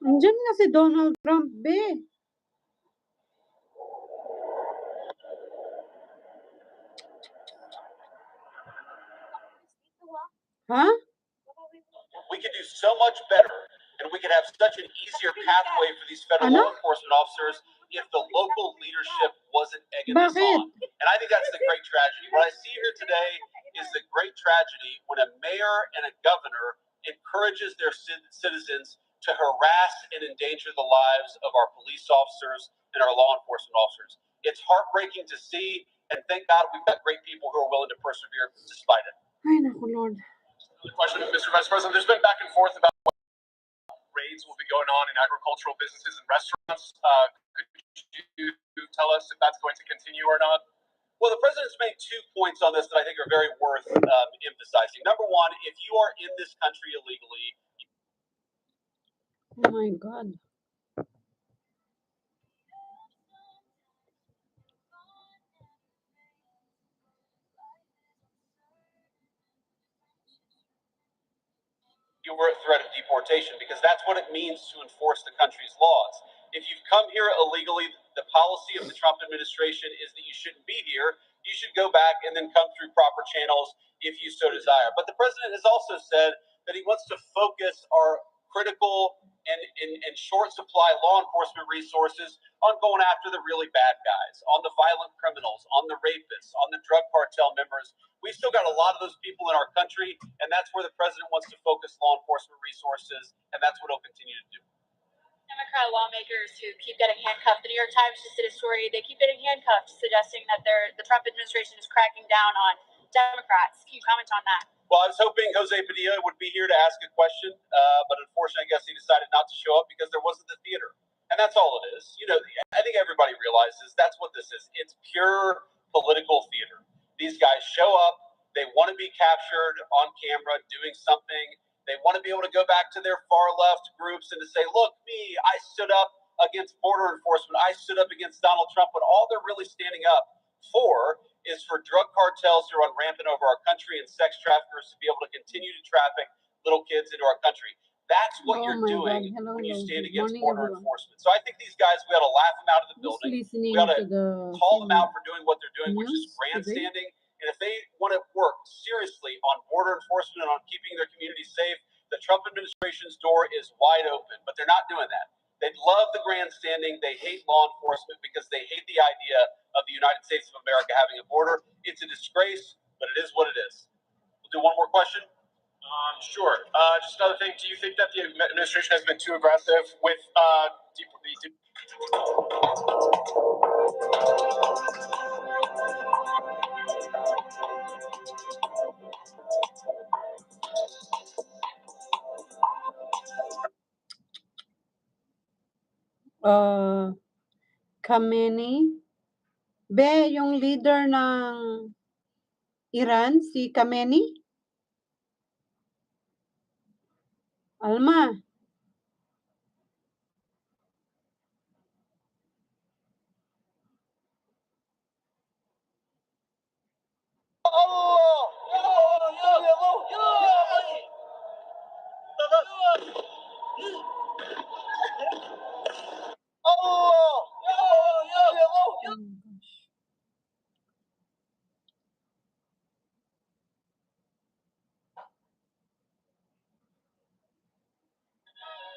Andiyan na si Donald Trump, be. Huh? We could do so much better, and we could have such an easier pathway for these federal law enforcement officers if the local leadership wasn't egging this on. And I think that's the great tragedy. What I see here today is the great tragedy when a mayor and a governor encourages their citizens to harass and endanger the lives of our police officers and our law enforcement officers. It's heartbreaking to see, and thank God we've got great people who are willing to persevere despite it. Ay, naku, Lord. Another question, Mr. Vice President. There's been back and forth about what raids will be going on in agricultural businesses and restaurants. Could you tell us if that's going to continue or not? Well, the president's made 2 points on this that I think are very worth emphasizing. Number one, if you are in this country illegally, Oh my God. you were at threat of deportation, because that's what it means to enforce the country's laws. If you've come here illegally, the policy of the Trump administration is that you shouldn't be here. You should go back and then come through proper channels if you so desire. But the president has also said that he wants to focus our critical and short supply law enforcement resources on going after the really bad guys, on the violent criminals, on the rapists, on the drug cartel members. We've still got a lot of those people in our country, and that's where the president wants to focus law enforcement resources, and that's what he'll continue to do. Democrat lawmakers who keep getting handcuffed. The New York Times just did a story. They keep getting handcuffed, suggesting that the Trump administration is cracking down on Democrats. Can you comment on that? Well, I was hoping Jose Padilla would be here to ask a question, but unfortunately, I guess he decided not to show up because there wasn't the theater. And that's all it is. You know, I think everybody realizes that's what this is. It's pure political theater. These guys show up. They want to be captured on camera doing something. They want to be able to go back to their far left groups and to say, look, me, I stood up against border enforcement. I stood up against Donald Trump. But all they're really standing up for is for drug cartels to run rampant over our country and sex traffickers to be able to continue to traffic little kids into our country. That's what you're doing when you stand against border enforcement. So I think these guys, we ought to laugh them out of the building. We ought to call them out for doing what they're doing, which is grandstanding. And if they want to work seriously on border enforcement and on keeping their communities safe, the Trump administration's door is wide open. But they're not doing that. They love the grandstanding. They hate law enforcement because they hate the idea of the United States of America having a border. It's a disgrace, but it is what it is. We'll do one more question. Sure. Just another thing. Do you think that the administration has been too aggressive with Khamenei? Be, yung leader ng Iran, si Khamenei? Alma.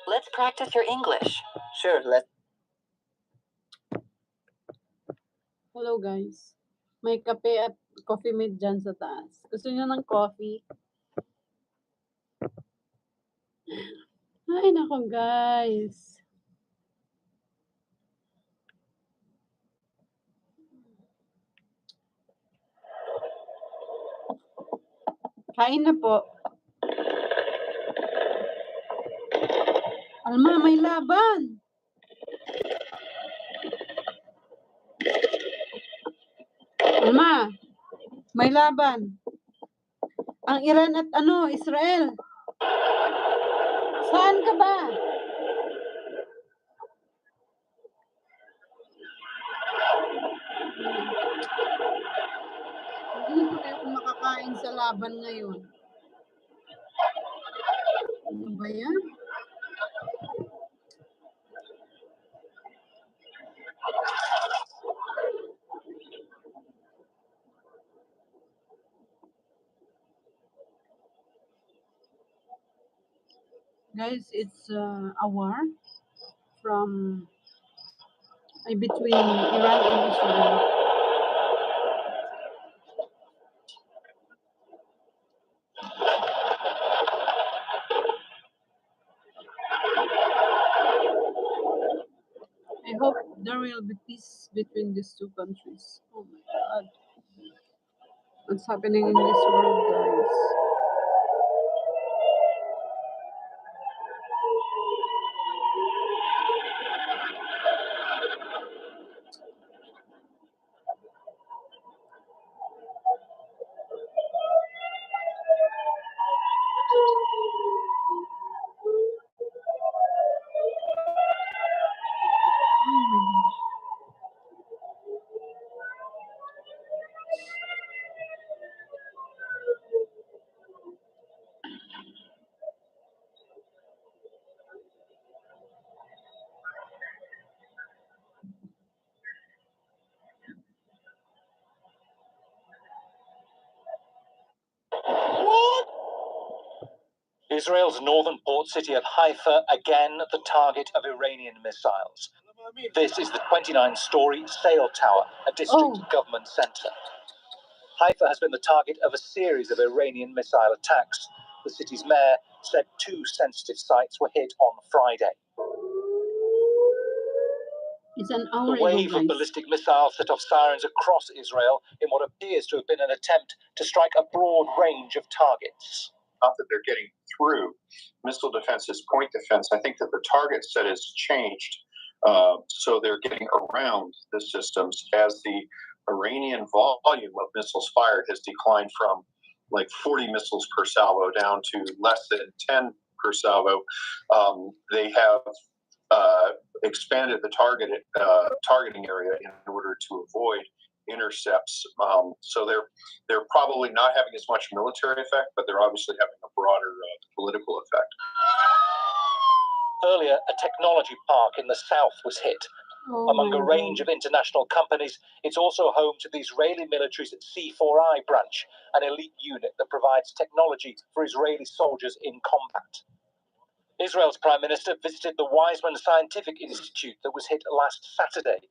Let's practice your English. Sure, let's. Hello guys. May kape at coffee mate dyan sa taas. Gusto niyo ng coffee? Ay, nako guys. Kain na po. Alma, may laban! Alma, may laban. Ang Iran at Israel. Saan ka ba? Hindi ko na ako makakain sa laban ngayon. Ano ba yan? Guys, it's a war between Iran and Israel. I hope there will be peace between these two countries. Oh my God. What's happening in this world, guys? Israel's northern port city of Haifa, again the target of Iranian missiles. This is the 29-story sail tower, a district government center. Haifa has been the target of a series of Iranian missile attacks. The city's mayor said 2 sensitive sites were hit on Friday. It's an hour The wave ago, of ballistic missiles set off sirens across Israel in what appears to have been an attempt to strike a broad range of targets. Not that they're getting through. Missile defense is point defense. I think that the target set has changed, so they're getting around the systems as the Iranian volume of missiles fired has declined from like 40 missiles per salvo down to less than 10 per salvo. They have expanded the targeting area in order to avoid intercepts. So they're probably not having as much military effect, but they're obviously having a broader political effect. Earlier, a technology park in the south was hit. Among a range of international companies, it's also home to the Israeli military's C4I branch, an elite unit that provides technology for Israeli soldiers in combat. Israel's Prime Minister visited the Weizmann Scientific Institute that was hit last Saturday.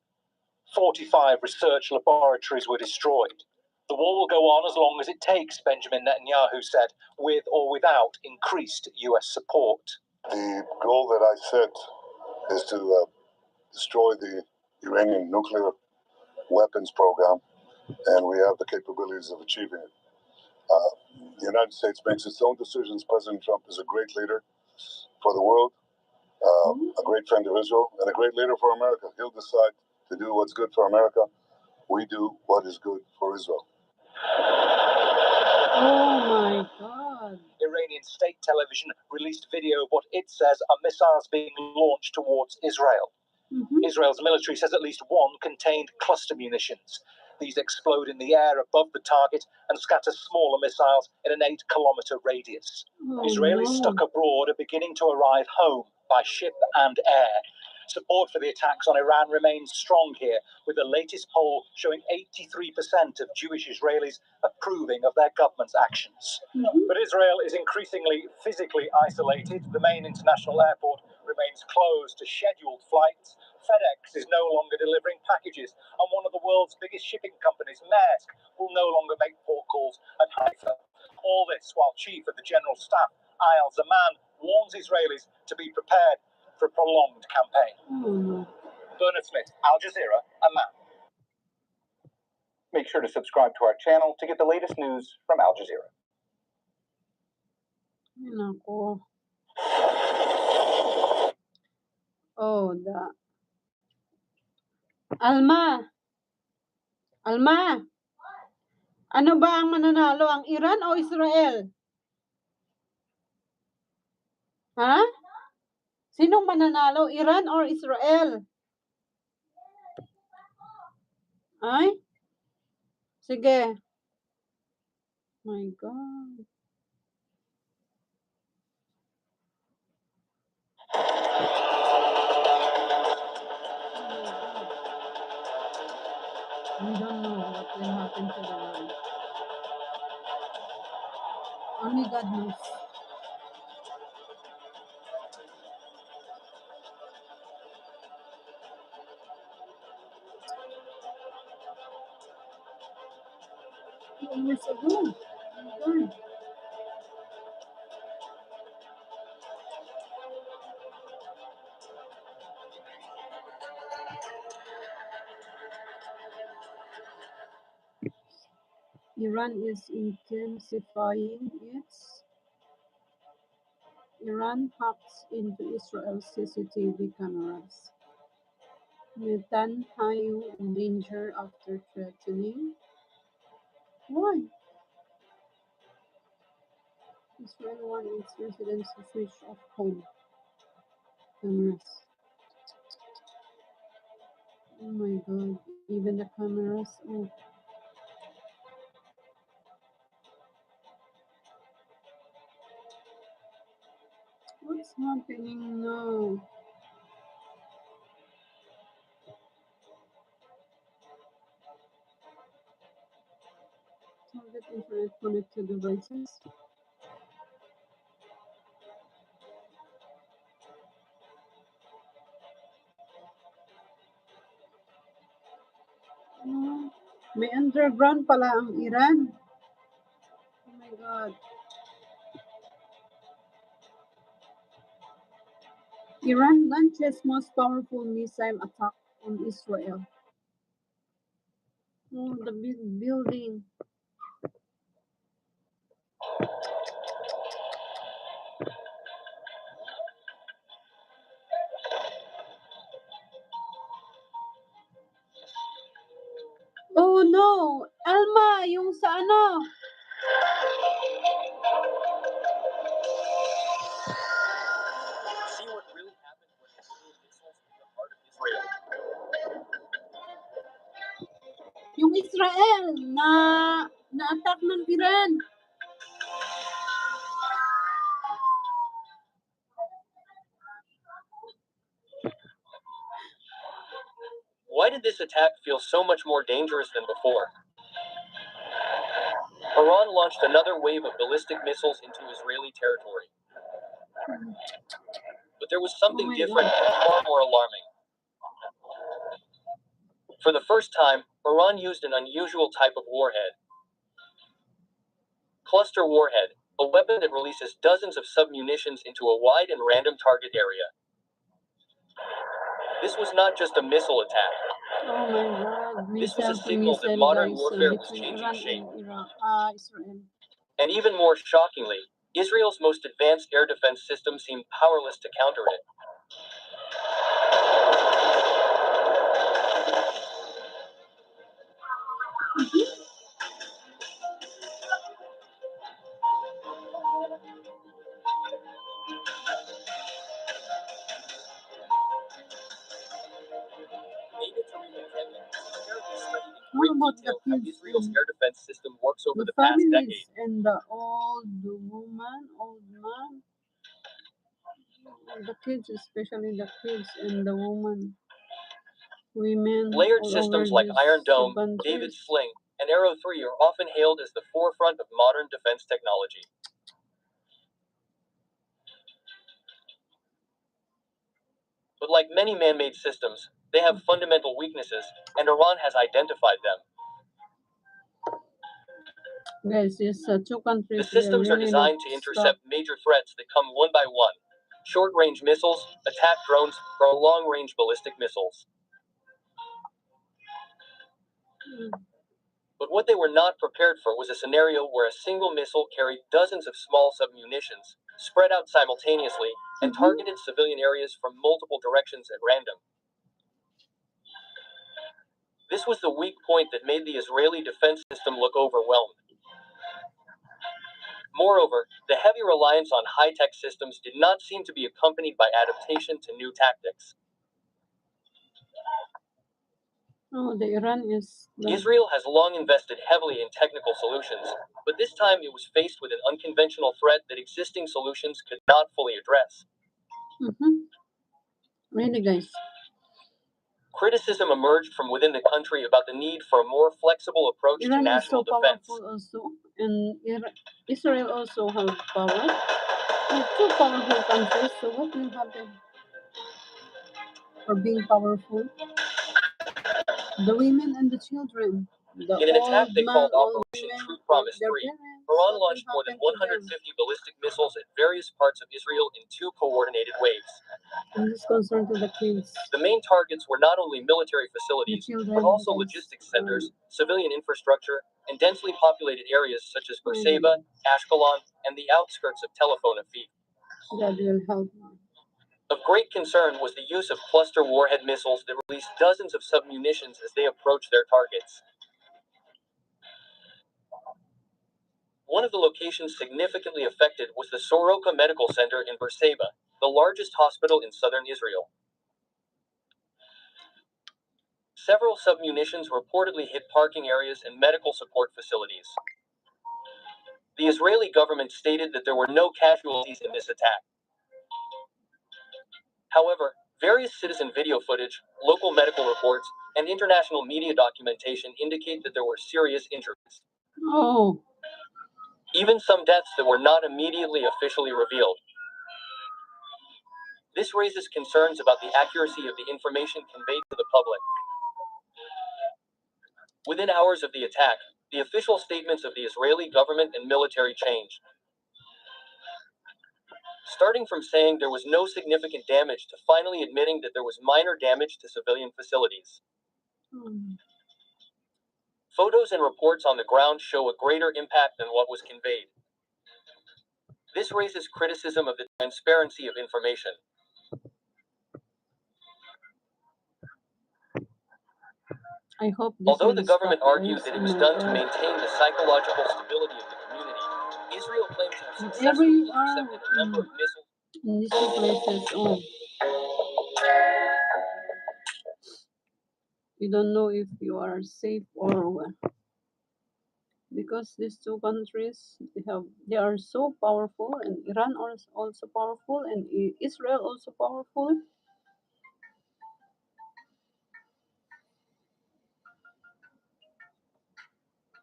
45 research laboratories were destroyed. The war will go on as long as it takes, Benjamin Netanyahu said, with or without increased US support. The goal that I set is to destroy the Iranian nuclear weapons program, and we have the capabilities of achieving it. The United States makes its own decisions. President Trump is a great leader for the world, a great friend of Israel, and a great leader for America. He'll decide to do what's good for America. We do what is good for Israel. Oh my God. Iranian state television released video of what it says are missiles being launched towards Israel. Israel's military says at least one contained cluster munitions. These explode in the air above the target and scatter smaller missiles in an 8-kilometer radius. Israelis stuck abroad are beginning to arrive home by ship and air. Support for the attacks on Iran remains strong here, with the latest poll showing 83% of Jewish Israelis approving of their government's actions. But Israel is increasingly physically isolated. The main international airport remains closed to scheduled flights. FedEx is no longer delivering packages, and one of the world's biggest shipping companies, Maersk, will no longer make port calls at Haifa. All this while Chief of the General Staff, Eyal Zaman, warns Israelis to be prepared for a prolonged campaign. Bernard Smith, Al Jazeera, Amman. Make sure to subscribe to our channel to get the latest news from Al Jazeera. Nako. Oh, Alma, ano ba ang mananalo, ang Iran o Israel? Ha? Sinong mananalo, Iran or Israel? Ay? Sige. My God. We don't know what will happen to the world. Only God knows. Years ago. Oh my God. Iran is intensifying its Iran hacks into Israel's CCTV cameras. Netanyahu in danger after threatening. Why? Israel wants its residents to switch off home cameras. Oh my God! Even the cameras. Oh. What's happening now? Target internet connected devices. Oh, may underground pala ang Iran. Oh my God. Iran launches most powerful missile attack on Israel. Oh, the big building. Oh no! Alma, yung sa ano? See what really happened when the missiles hit the heart of Israel. Yung Israel na-attack ng Iran. Why did this attack feel so much more dangerous than before? Iran launched another wave of ballistic missiles into Israeli territory. But there was something different and far more alarming. For the first time, Iran used an unusual type of warhead. Cluster warhead, a weapon that releases dozens of submunitions into a wide and random target area. This was not just a missile attack. Oh my God. This was a Missile to signal that missile, modern guys, warfare was between changing Iran shape. and Israel. And even more shockingly, Israel's most advanced air defense system seemed powerless to counter it. What about the How kids Israel's and air defense system works over the the past families decade. and the old man? The kids, especially the kids and the women Layered all systems over like Iron these Dome, countries. David's Sling, and Arrow 3 are often hailed as the forefront of modern defense technology. But like many man-made systems, they have fundamental weaknesses, and Iran has identified them. Guys, these two countries, The they're systems are really not designed to intercept major threats that come one by one: short-range missiles, attack drones, or long-range ballistic missiles. But what they were not prepared for was a scenario where a single missile carried dozens of small submunitions, spread out simultaneously, and targeted civilian areas from multiple directions at random. This was the weak point that made the Israeli defense system look overwhelmed. Moreover, the heavy reliance on high-tech systems did not seem to be accompanied by adaptation to new tactics. Oh, the Iran is the Israel has long invested heavily in technical solutions, but this time it was faced with an unconventional threat that existing solutions could not fully address. really, guys. Criticism emerged from within the country about the need for a more flexible approach to Iran is so national defense. powerful also, and Israel also have power. They're two powerful countries, so what will happen for being powerful? The women and the children, the In an attack old they man, called old Operation women, True or Promise their 3, parents. Iran What will launched more than happen to 150 them? ballistic missiles at various parts of Israel in 2 coordinated waves. I'm just concerned to the kids, The main targets were not only military the facilities, children, but also guys. logistics centers, civilian infrastructure, and densely populated areas such as Beersheba, Ashkelon, and the outskirts of Tel Aviv. God will help me. Of great concern was the use of cluster warhead missiles that released dozens of submunitions as they approached their targets. One of the locations significantly affected was the Soroka Medical Center in Beersheba, the largest hospital in southern Israel. Several submunitions reportedly hit parking areas and medical support facilities. The Israeli government stated that there were no casualties in this attack. However, various citizen video footage, local medical reports, and international media documentation indicate that there were serious injuries. Oh, Even some deaths that were not immediately officially revealed. This raises concerns about the accuracy of the information conveyed to the public. Within hours of the attack, the official statements of the Israeli government and military changed. Starting from saying there was no significant damage to finally admitting that there was minor damage to civilian facilities. Photos and reports on the ground show a greater impact than what was conveyed. This raises criticism of the transparency of information. I hope this Although will the government stop argued this. that it Oh was my done to God. maintain the psychological stability of the community, Israel claims to have Whatever successfully you are intercepted a number of missiles. in these two places, oh, you don't know if you are safe or what. Because these two countries they are so powerful, and Iran is also powerful, and Israel also powerful.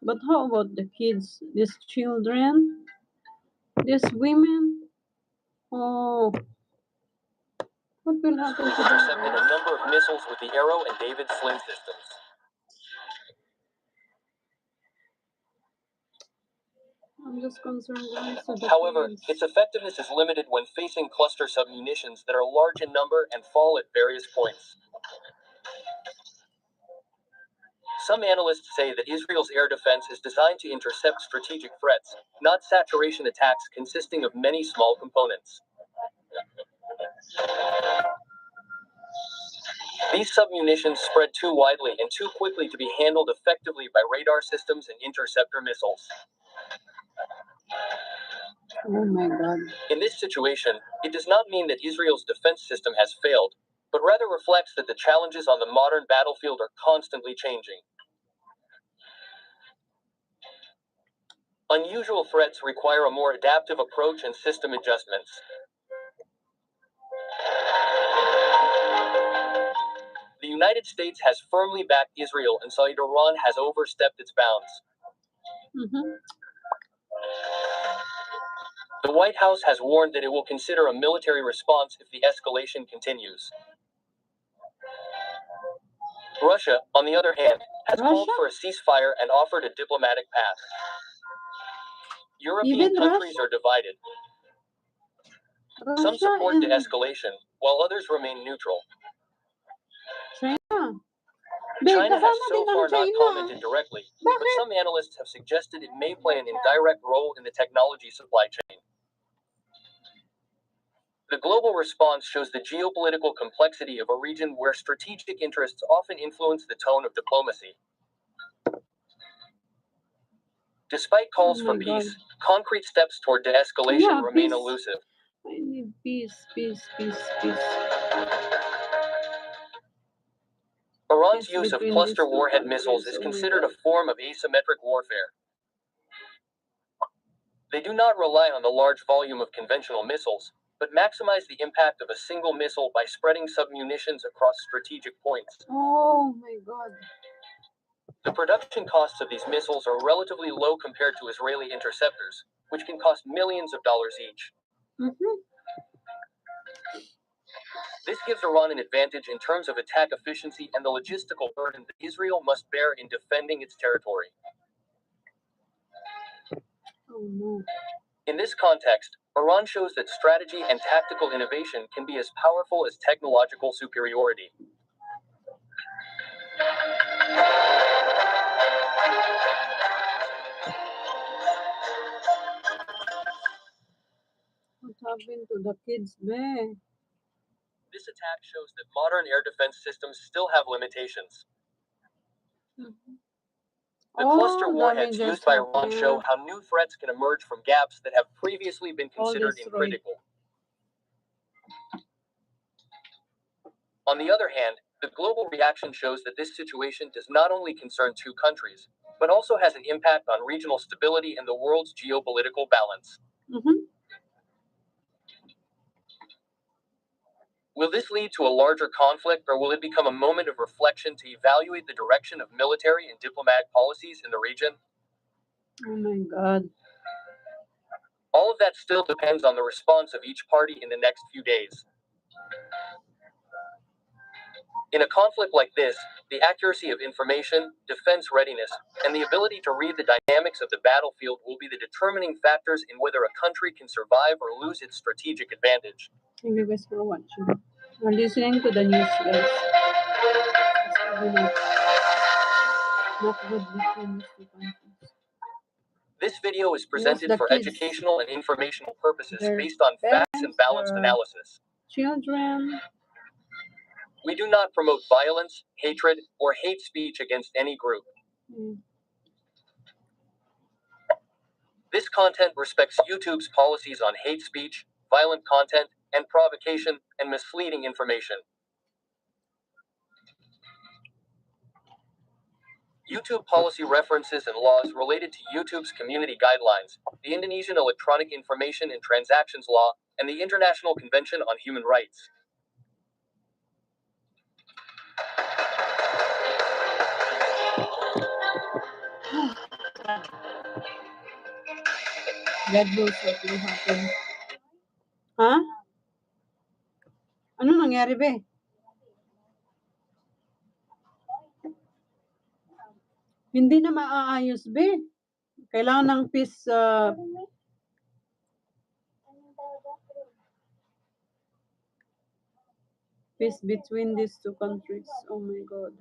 But how about the kids, these children, these women? Oh, what will happen to Intercepted them? a number of missiles with the Arrow and David Sling systems. I'm just concerned, guys. So the However, kids. its effectiveness is limited when facing cluster submunitions that are large in number and fall at various points. Some analysts say that Israel's air defense is designed to intercept strategic threats, not saturation attacks consisting of many small components. These submunitions spread too widely and too quickly to be handled effectively by radar systems and interceptor missiles. Oh my God. In this situation, it does not mean that Israel's defense system has failed, but rather reflects that the challenges on the modern battlefield are constantly changing. Unusual threats require a more adaptive approach and system adjustments. The United States has firmly backed Israel and said Iran has overstepped its bounds. The White House has warned that it will consider a military response if the escalation continues. Russia, on the other hand, has called for a ceasefire and offered a diplomatic path. European Even countries are divided. Some Russia support the and escalation, while others remain neutral. China. China has kasama so din ang far not China. commented directly, but some analysts have suggested it may play an indirect role in the technology supply chain. The global response shows the geopolitical complexity of a region where strategic interests often influence the tone of diplomacy. Despite calls for peace, concrete steps toward de-escalation remain elusive. I need peace, peace, peace, peace. Iran's use of cluster warhead missiles is considered a form of asymmetric warfare. They do not rely on the large volume of conventional missiles, but maximize the impact of a single missile by spreading submunitions across strategic points. Oh my God. The production costs of these missiles are relatively low compared to Israeli interceptors, which can cost millions of dollars each. This gives Iran an advantage in terms of attack efficiency and the logistical burden that Israel must bear in defending its territory. Oh no. In this context, Iran shows that strategy and tactical innovation can be as powerful as technological superiority. What happened to the kids there? This attack shows that modern air defense systems still have limitations. The cluster warheads used by Iran show how new threats can emerge from gaps that have previously been considered uncritical. On the other hand, the global reaction shows that this situation does not only concern two countries, but also has an impact on regional stability and the world's geopolitical balance. Will this lead to a larger conflict, or will it become a moment of reflection to evaluate the direction of military and diplomatic policies in the region? Oh my God. All of that still depends on the response of each party in the next few days. In a conflict like this, the accuracy of information, defense readiness, and the ability to read the dynamics of the battlefield will be the determining factors in whether a country can survive or lose its strategic advantage. Thank you guys for watching. We're listening to the news, guys. Not good between these two countries. This video is presented for educational and informational purposes based on facts and balanced analysis. Children. We do not promote violence, hatred, or hate speech against any group. This content respects YouTube's policies on hate speech, violent content, and provocation, and misleading information. YouTube policy references and laws related to YouTube's community guidelines, the Indonesian Electronic Information and Transactions Law, and the International Convention on Human Rights. God knows what will happen. Ha? Ano nangyari, be? Hindi na maaayos, be. Kailangan ng peace, peace between these two countries. Oh my God.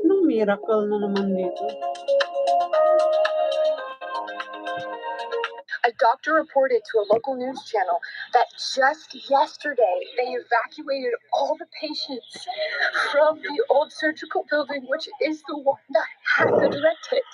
Anong miracle na naman dito? A doctor reported to a local news channel that just yesterday they evacuated all the patients from the old surgical building, which is the one that had the direct hit.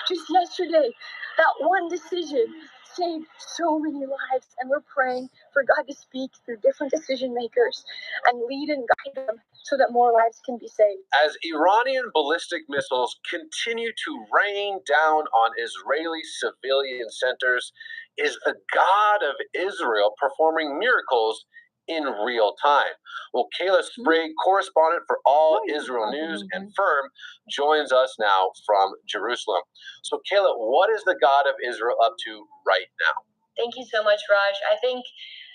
Just yesterday, that one decision saved so many lives, and we're praying for God to speak through different decision makers and lead and guide them so that more lives can be saved. As Iranian ballistic missiles continue to rain down on Israeli civilian centers, is the God of Israel performing miracles in real time? Well, Kayla Sprague, correspondent for All Israel News and Firm, joins us now from Jerusalem. So, Kayla, what is the God of Israel up to right now? Thank you so much, Raj. I think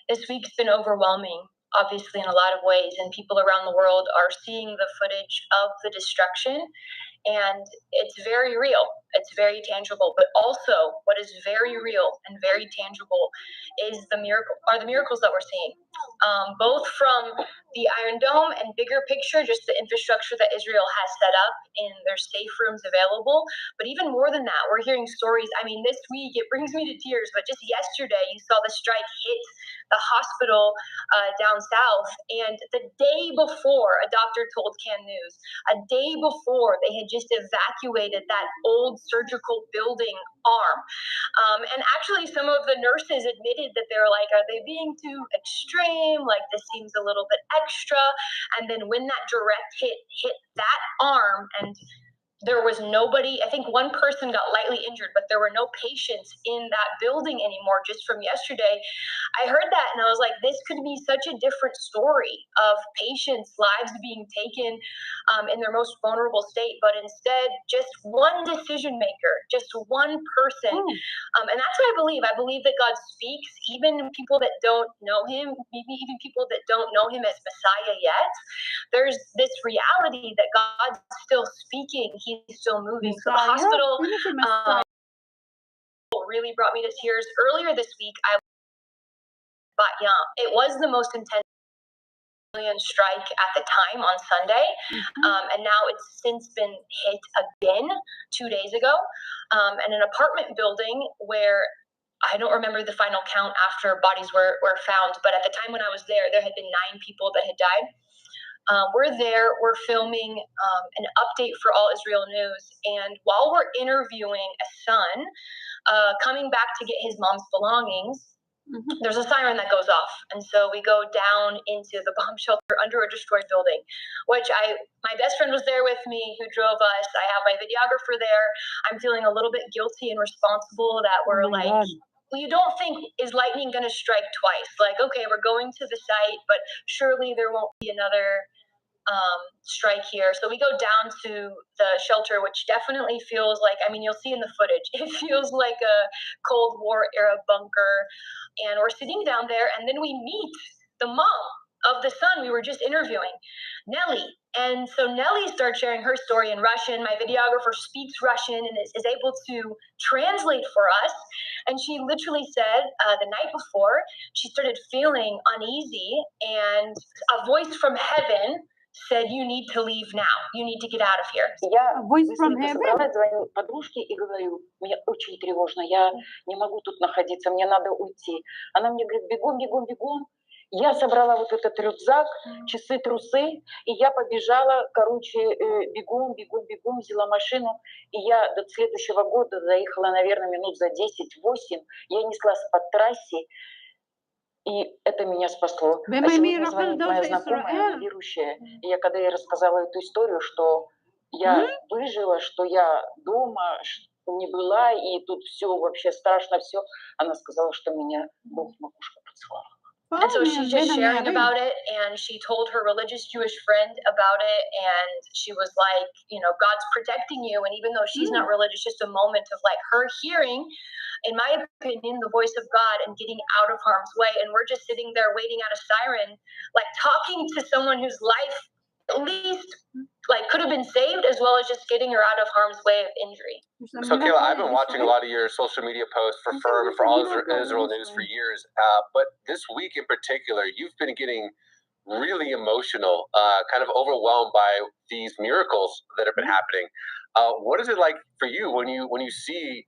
this week's been overwhelming, obviously, in a lot of ways, and people around the world are seeing the footage of the destruction, and it's very real. It's very tangible. But also, what is very real and very tangible is the miracles that we're seeing, both from the Iron Dome and bigger picture, just the infrastructure that Israel has set up in their safe rooms available. But even more than that, we're hearing stories. I mean, this week it brings me to tears. But just yesterday, you saw the strike hit the hospital down south, and the day before, a doctor told Can News, a day before, they had just evacuated that old surgical building arm. And actually, some of the nurses admitted that they were like, are they being too extreme? Like, this seems a little bit extra. And then when that direct hit that arm, and there was nobody, I think one person got lightly injured, but there were no patients in that building anymore just from yesterday. I heard that and I was like, this could be such a different story of patients' lives being taken in their most vulnerable state, but instead just one decision maker, just one person. And that's what I believe. I believe that God speaks, even people that don't know him, maybe even people that don't know him as Messiah yet. There's this reality that God's still speaking. He's still moving. So the hospital really brought me to tears. Earlier this week, I was in Bat Yam. It was the most intense strike at the time on Sunday, and now it's since been hit again 2 days ago, and an apartment building where I don't remember the final count after bodies were found, but at the time when I was there had been 9 people that had died. We're there, we're filming an update for All Israel News, and while we're interviewing a son coming back to get his mom's belongings, there's a siren that goes off. And so we go down into the bomb shelter under a destroyed building, which my best friend was there with me who drove us. I have my videographer there. I'm feeling a little bit guilty and responsible that we're well, you don't think, is lightning going to strike twice? Like, okay, we're going to the site, but surely there won't be another strike here. So we go down to the shelter, which definitely feels like, I mean, you'll see in the footage, it feels like a Cold War era bunker. And we're sitting down there, and then we meet the mom of the son we were just interviewing, Nellie. And so Nellie starts sharing her story in Russian. My videographer speaks Russian and is able to translate for us. And she literally said the night before, she started feeling uneasy, and a voice from heaven said, you need to leave now. You need to get out of here. Я быстренько собралась, звоню подружке и говорю, мне очень тревожно, я не могу тут находиться, мне надо уйти. Она мне говорит, бегом, бегом, бегом. Я собрала вот этот рюкзак, часы, трусы, и я побежала, короче, бегом, бегом, бегом, взяла машину, и я до следующего года заехала, наверное, минут за 10-8. Я неслась по трассе, и это меня спасло. А сегодня звонит моя знакомая, она верующая. И я когда ей рассказала эту историю, что я выжила, что я дома не была, и тут все вообще страшно, все, она сказала, что меня Бог в макушку поцеловал. And so she's just sharing about it, and she told her religious Jewish friend about it, and she was like, you know, God's protecting you. And even though she's not religious, just a moment of like her hearing, in my opinion, the voice of God and getting out of harm's way. And we're just sitting there waiting out a siren, like talking to someone whose life at least like could have been saved, as well as just getting her out of harm's way of injury. So Kayla, I've been watching a lot of your social media posts for Firm and for All Israel News for years, but this week in particular, you've been getting really emotional, kind of overwhelmed by these miracles that have been happening. What is it like for you when you see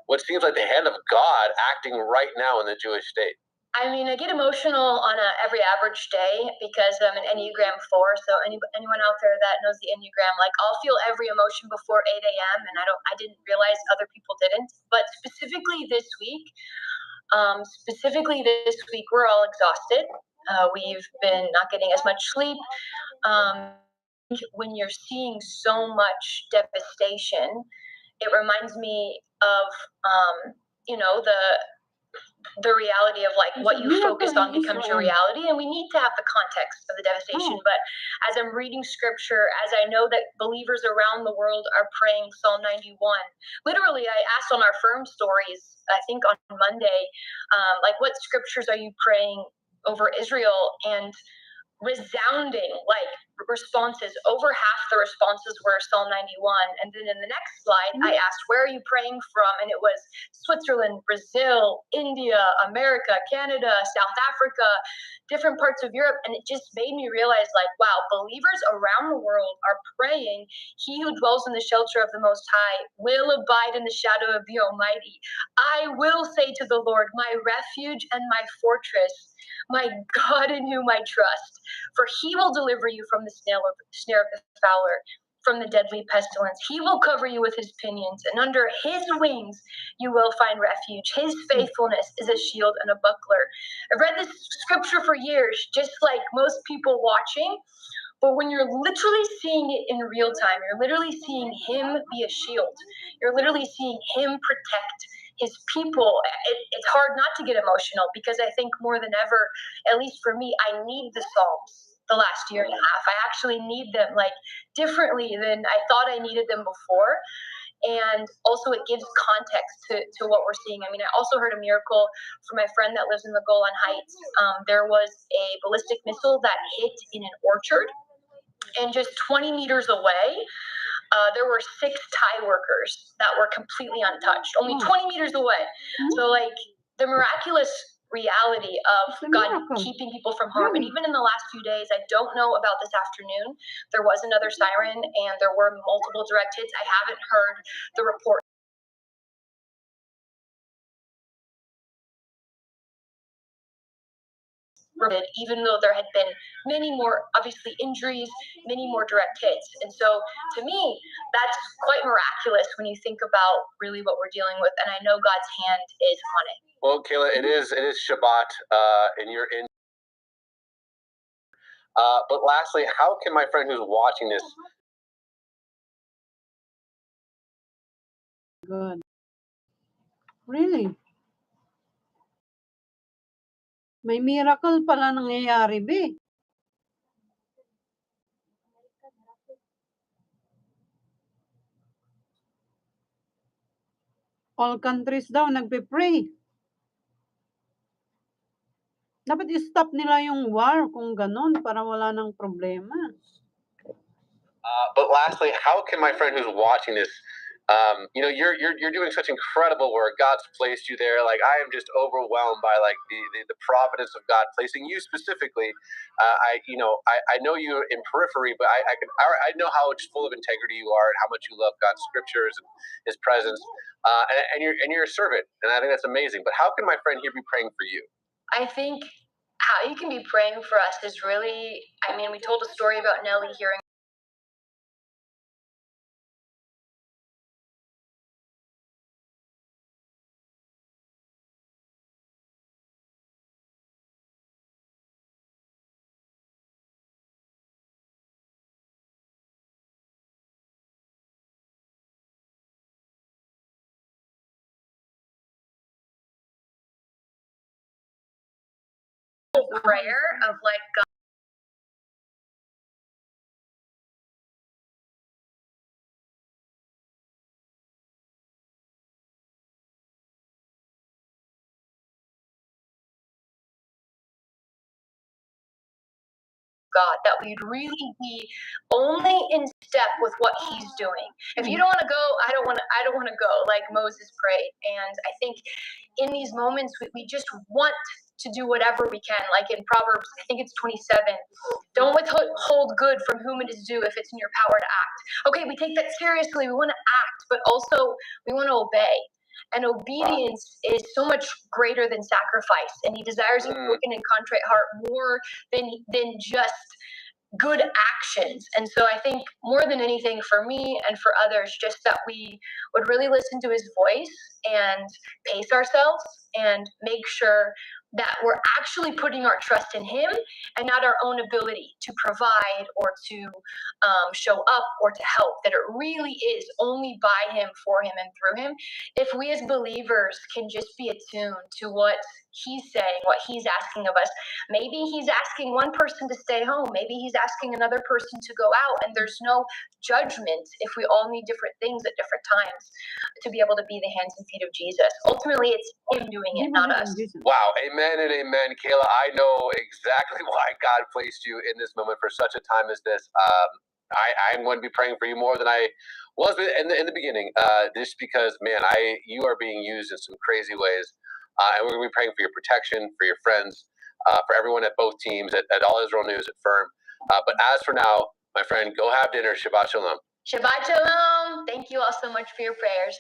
what seems like the hand of God acting right now in the Jewish state? I mean, I get emotional on every average day because I'm an Enneagram 4. So anyone out there that knows the Enneagram, like I'll feel every emotion before 8 a.m. and I didn't realize other people didn't. But specifically this week, we're all exhausted. We've been not getting as much sleep. When you're seeing so much devastation, it reminds me of, you know, the reality of like what you focus on becomes your reality, and we need to have the context of the devastation. But as I'm reading scripture, as I know that believers around the world are praying Psalm 91, literally I asked on our Firm stories, I think on Monday, like what scriptures are you praying over Israel? And resounding, like responses. Over half the responses were Psalm 91. And then in the next slide, I asked, where are you praying from? And it was Switzerland, Brazil, India, America, Canada, South Africa, different parts of Europe. And it just made me realize, like, wow, believers around the world are praying, he who dwells in the shelter of the Most High will abide in the shadow of the Almighty. I will say to the Lord, my refuge and my fortress, my God in whom I trust. For he will deliver you from the snare of the fowler, from the deadly pestilence. He will cover you with his pinions, and under his wings you will find refuge. His faithfulness is a shield and a buckler. I've read this scripture for years, just like most people watching, but when you're literally seeing it in real time, you're literally seeing him be a shield. You're literally seeing him protect his people. It's hard not to get emotional, because I think more than ever, at least for me, I need the Psalms the last year and a half. I actually need them like differently than I thought I needed them before. And also it gives context to what we're seeing. I mean, I also heard a miracle from my friend that lives in the Golan Heights. There was a ballistic missile that hit in an orchard, and just 20 meters away, there were 6 Thai workers that were completely untouched, only 20 meters away. So like the miraculous reality of God keeping people from harm. And even in the last few days, I don't know about this afternoon, there was another siren and there were multiple direct hits. I haven't heard the report. Even though there had been many more, obviously, injuries, many more direct hits. And so to me, that's quite miraculous when you think about really what we're dealing with. And I know God's hand is on it. Well, Kayla, it is Shabbat, and you're in. But lastly, how can my friend who's watching this? Good. Really? May miracle pala nangyayari, be. All countries daw nagpe-pray. Dapat i-stop nila yung war kung ganon para wala nang problema. But lastly, how can my friend who's watching this, you're doing such incredible work. God's placed you there. Like, I am just overwhelmed by like the providence of God placing you specifically. I know you in periphery, but I know how full of integrity you are and how much you love God's scriptures and His presence. And you're a servant, and I think that's amazing. But how can my friend here be praying for you? I think how you can be praying for us is really, I mean, we told a story about Nellie hearing prayer of like God. God, that we'd really be only in step with what He's doing. If you don't want to go, I don't want to go, like Moses prayed. And I think in these moments, we just want to do whatever we can. Like in Proverbs, I think it's 27. Don't withhold good from whom it is due if it's in your power to act. Okay, we take that seriously. We want to act, but also we want to obey. And obedience is so much greater than sacrifice. And He desires a broken and contrite heart more than just good actions. And so I think more than anything for me and for others, just that we would really listen to His voice and pace ourselves and make sure that we're actually putting our trust in Him and not our own ability to provide or to show up or to help, that it really is only by Him, for Him, and through Him. If we as believers can just be attuned to what He's saying, what He's asking of us, maybe He's asking one person to stay home, maybe He's asking another person to go out, and there's no judgment if we all need different things at different times to be able to be the hands and feet of Jesus. Ultimately, it's Him doing it, not us. Wow, amen. Amen and amen, Kayla. I know exactly why God placed you in this moment for such a time as this. I'm going to be praying for you more than I was in the beginning, just because, man, you are being used in some crazy ways. And we're going to be praying for your protection, for your friends, for everyone at both teams, at All Israel News, at Firm. But as for now, my friend, go have dinner. Shabbat Shalom. Shabbat Shalom. Thank you all so much for your prayers.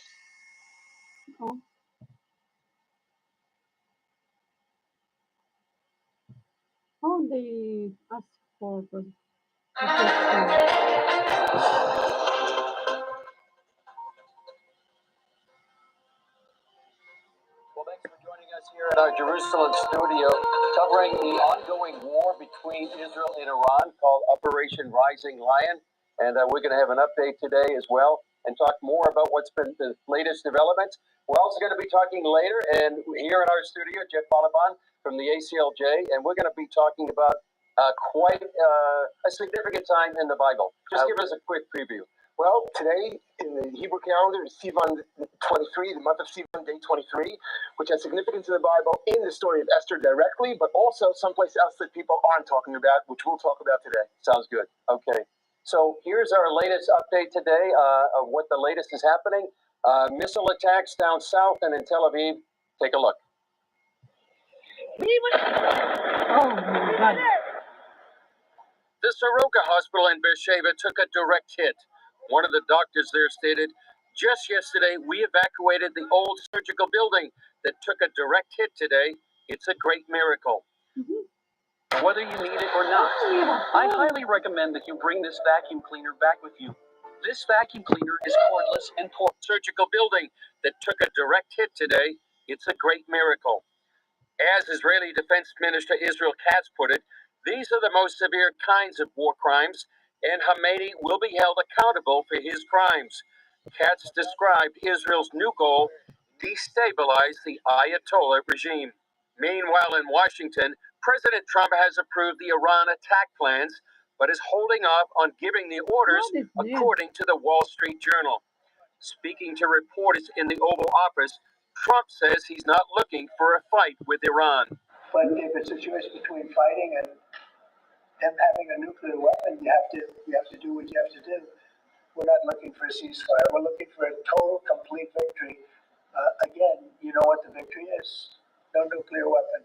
Oh. How they ask for protection? Well, thanks for joining us here at our Jerusalem studio, covering the ongoing war between Israel and Iran called Operation Rising Lion. And we're going to have an update today as well and talk more about what's been the latest developments. We're also going to be talking later, and here in our studio, Jeff Balaban from the ACLJ, and we're going to be talking about quite a significant time in the Bible. Just give us a quick preview. Well, today in the Hebrew calendar is Sivan 23, the month of Sivan, day 23, which has significance in the Bible in the story of Esther directly, but also someplace else that people aren't talking about, which we'll talk about today. Sounds good. Okay. So here's our latest update today of what the latest is happening. Missile attacks down south and in Tel Aviv. Take a look. Oh my God. The Soroka Hospital in Beersheba took a direct hit. One of the doctors there stated, "Just yesterday, we evacuated the old surgical building that took a direct hit today. It's a great miracle." Mm-hmm. Whether you need it or not, I highly recommend that you bring this vacuum cleaner back with you. This vacuum cleaner is cordless and portable. Surgical building that took a direct hit today. It's a great miracle. As Israeli Defense Minister Israel Katz put it, these are the most severe kinds of war crimes, and Khamenei will be held accountable for his crimes. Katz described Israel's new goal, destabilize the Ayatollah regime. Meanwhile, in Washington, President Trump has approved the Iran attack plans, but is holding off on giving the orders, according to the Wall Street Journal. Speaking to reporters in the Oval Office, Trump says he's not looking for a fight with Iran. But if it's a situation between fighting and them having a nuclear weapon, you have to do what you have to do. We're not looking for a ceasefire. We're looking for a total, complete victory. Again, you know what the victory is. No nuclear weapon.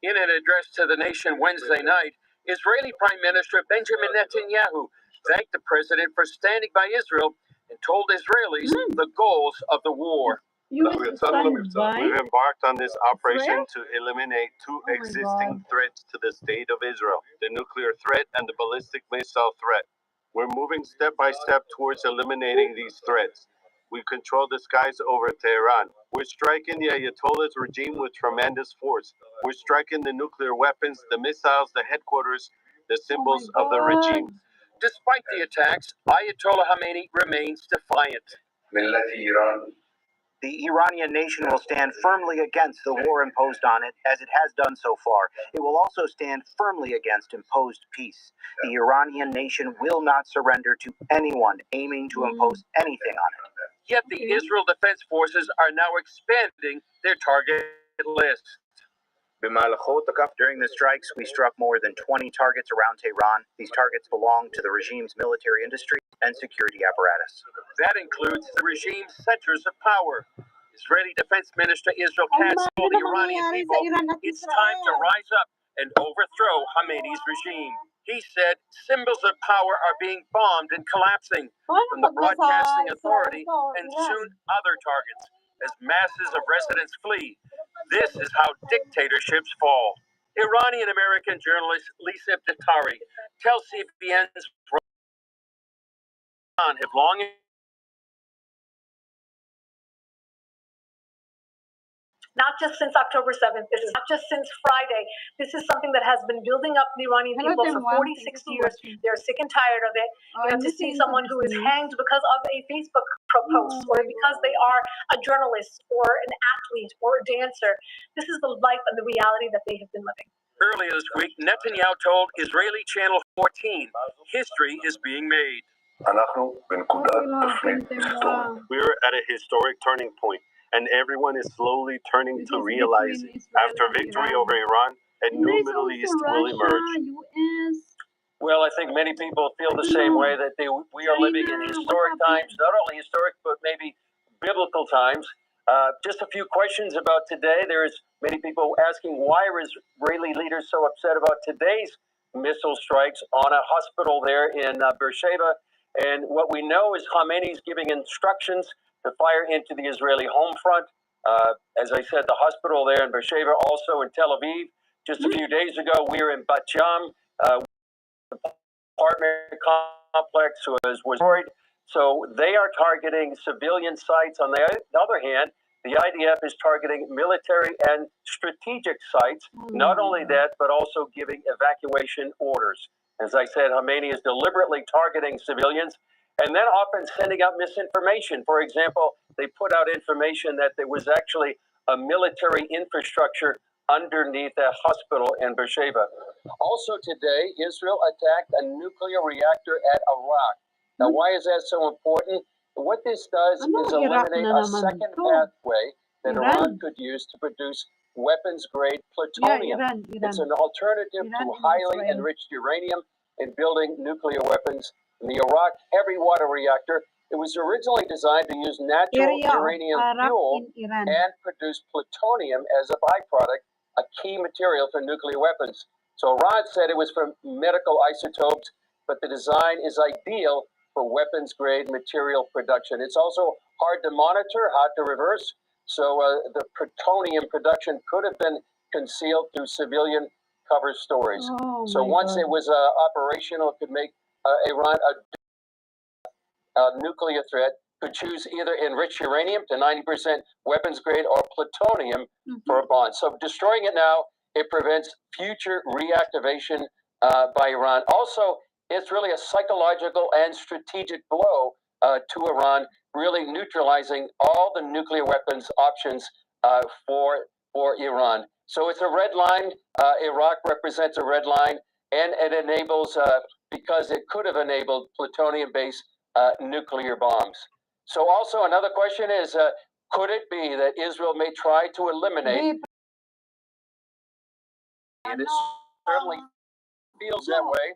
In an address to the nation Wednesday night, Israeli Prime Minister Benjamin Netanyahu thanked the president for standing by Israel and told Israelis the goals of the war. We've embarked on this operation to eliminate two existing threats to the state of Israel, the nuclear threat and the ballistic missile threat. We're moving step by step towards eliminating these threats. We control the skies over Tehran. We're striking the Ayatollah's regime with tremendous force. We're striking the nuclear weapons, the missiles, the headquarters, the symbols of the regime. Despite the attacks, Ayatollah Khamenei remains defiant. The Iranian nation will stand firmly against the war imposed on it, as it has done so far. It will also stand firmly against imposed peace. The Iranian nation will not surrender to anyone aiming to impose anything on it. Yet the Israel Defense Forces are now expanding their target list. During the strikes, we struck more than 20 targets around Tehran. These targets belong to the regime's military industry and security apparatus. That includes the regime's centers of power. Israeli Defense Minister Israel Katz told the Iranian people it's time to rise up and overthrow Khamenei's regime. He said symbols of power are being bombed and collapsing from the Broadcasting Authority and soon other targets as masses of residents flee. This is how dictatorships fall. Iranian-American journalist Lisa Dattari tells CBN's Iran have long not just since October 7th. This is not just since Friday. This is something that has been building up the Iranian people for 46 years. They're sick and tired of it. To see someone who is hanged because of a Facebook post or because they are a journalist or an athlete or a dancer. This is the life and the reality that they have been living. Earlier this week, Netanyahu told Israeli Channel 14, history is being made. We're at a historic turning point, and everyone is slowly turning to realize after victory over Iran, a new Middle East will emerge. US. Well, I think many people feel the same way that we are living in historic times, not only historic, but maybe biblical times. Just a few questions about today. There's many people asking why are Israeli leaders so upset about today's missile strikes on a hospital there in Beersheba. And what we know is Khamenei is giving instructions to fire into the Israeli home front. As I said, the hospital there in Beersheba, also in Tel Aviv. Just a few days ago, we were in Bat Yam. Apartment complex was destroyed. So they are targeting civilian sites. On the other hand, the IDF is targeting military and strategic sites. Not only that, but also giving evacuation orders. As I said, Khamenei is deliberately targeting civilians and then often sending out misinformation. For example, they put out information that there was actually a military infrastructure underneath a hospital in Beersheba. Also today, Israel attacked a nuclear reactor at Iraq. Now, why is that so important? What this does is eliminate a second pathway that Iran could use to produce weapons-grade plutonium. It's an alternative to highly enriched uranium in building nuclear weapons. In the Iraq heavy water reactor, it was originally designed to use natural uranium fuel and produce plutonium as a byproduct, a key material for nuclear weapons. So Iran said it was from medical isotopes, but the design is ideal for weapons-grade material production. It's also hard to monitor, hard to reverse. So the plutonium production could have been concealed through civilian cover stories. So once it was operational, it could make Iran a nuclear threat, could choose either enriched uranium to 90% weapons grade or plutonium for a bomb. So destroying it now, it prevents future reactivation by Iran. Also, it's really a psychological and strategic blow to Iran, really neutralizing all the nuclear weapons options for Iran. So it's a red line. Iraq represents a red line, and it enables, because it could have enabled plutonium-based nuclear bombs. So also another question is, could it be that Israel may try to eliminate, and it certainly feels that way.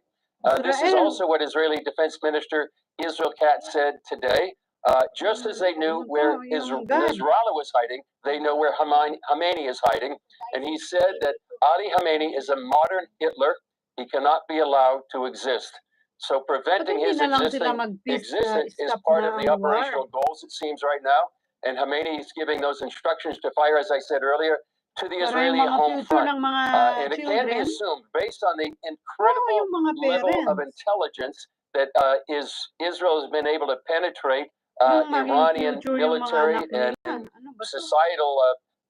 This is also what Israeli Defense Minister Israel Katz said today. Just as they knew where Nasrallah was hiding, they know where Khamenei is hiding. And he said that Ali Khamenei is a modern Hitler. He cannot be allowed to exist. So preventing his existence is part of the operational goals, it seems, right now. And Khamenei is giving those instructions to fire, as I said earlier, to the Israeli home front. And it can be assumed, based on the incredible level of intelligence that Israel has been able to penetrate Iranian military and societal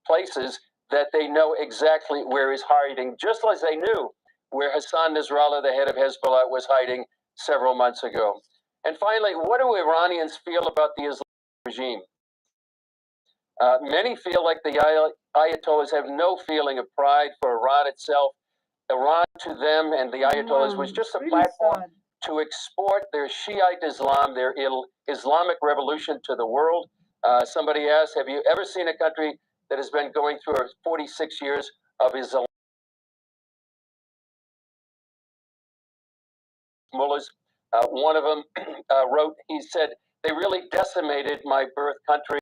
places, that they know exactly where he's hiding, just as they knew where Hassan Nasrallah, the head of Hezbollah, was hiding several months ago. And finally, what do Iranians feel about the Islamic regime? Many feel like the Ayatollahs have no feeling of pride for Iran itself. Iran to them and the Ayatollahs was just a platform to export their Shiite Islam, their Islamic revolution to the world. Somebody asked, have you ever seen a country that has been going through 46 years of Islam? Mullahs, one of them wrote, he said, they really decimated my birth country.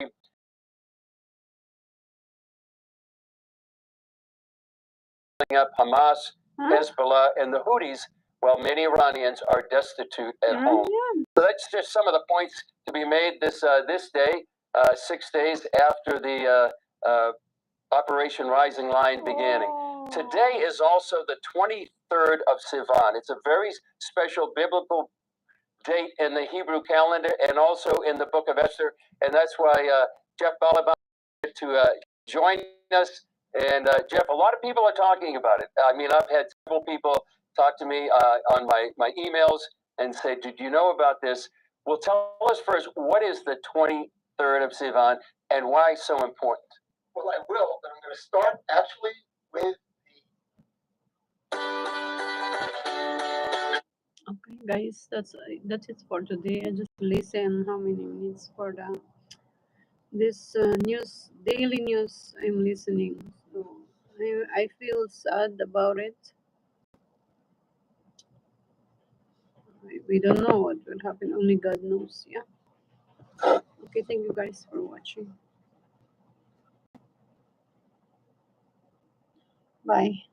Up Hamas, Hezbollah, and the Houthis, while many Iranians are destitute at home. So that's just some of the points to be made this day, 6 days after the Operation Rising Lion beginning. Today is also the 23rd of Sivan. It's a very special biblical date in the Hebrew calendar and also in the book of Esther. And that's why Jeff Balaban to join us. And Jeff, a lot of people are talking about it. I mean, I've had several people talk to me on my emails and say, did you know about this? Well, tell us first, what is the 23rd of Sivan and why so important? Well, I will, but I'm going to start actually with Okay, guys, that's it for today. I just listen how many minutes for this news, daily news I'm listening. So I feel sad about it. We don't know what will happen. Only God knows. Yeah. Okay. Thank you guys for watching. Bye.